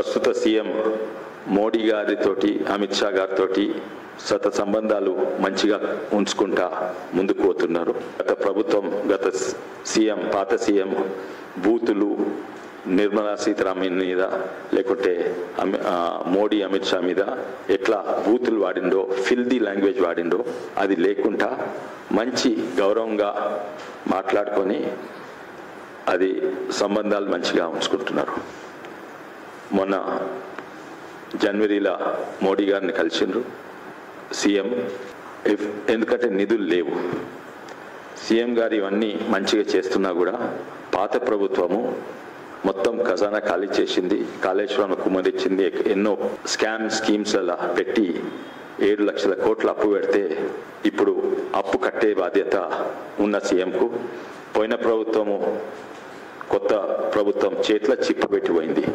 ప్రస్తుత సీఎం మోడీ గారితోటి అమిత్ షా గారితోటి సత సంబంధాలు మంచిగా ఉంచుకుంటా ముందుకు పోతున్నారు. గత సీఎం పాత సీఎం బూతులు నిర్మలా సీతారామన్ మీద లేకుంటే మోడీ అమిత్ షా మీద ఎట్లా బూతులు వాడిండో, ఫిల్దీ లాంగ్వేజ్ వాడిండో అది లేకుండా మంచి గౌరవంగా మాట్లాడుకొని అది సంబంధాలు మంచిగా ఉంచుకుంటున్నారు. మొన్న జనవరిలో మోడీ గారిని కలిసిండ్రు సీఎం. ఎందుకంటే నిధులు లేవు. సీఎం గారు ఇవన్నీ మంచిగా చేస్తున్నా కూడా పాత ప్రభుత్వము మొత్తం ఖజానా ఖాళీ చేసింది, కాళేశ్వరం కుమ్మరించింది, ఎన్నో స్కీమ్స్ అలా పెట్టి 7 లక్షల కోట్ల అప్పు పెడితే ఇప్పుడు అప్పు కట్టే బాధ్యత ఉన్న సీఎంకు పోయిన ప్రభుత్వము కొత్త ప్రభుత్వం చేతిలో చిప్పు పెట్టిపోయింది.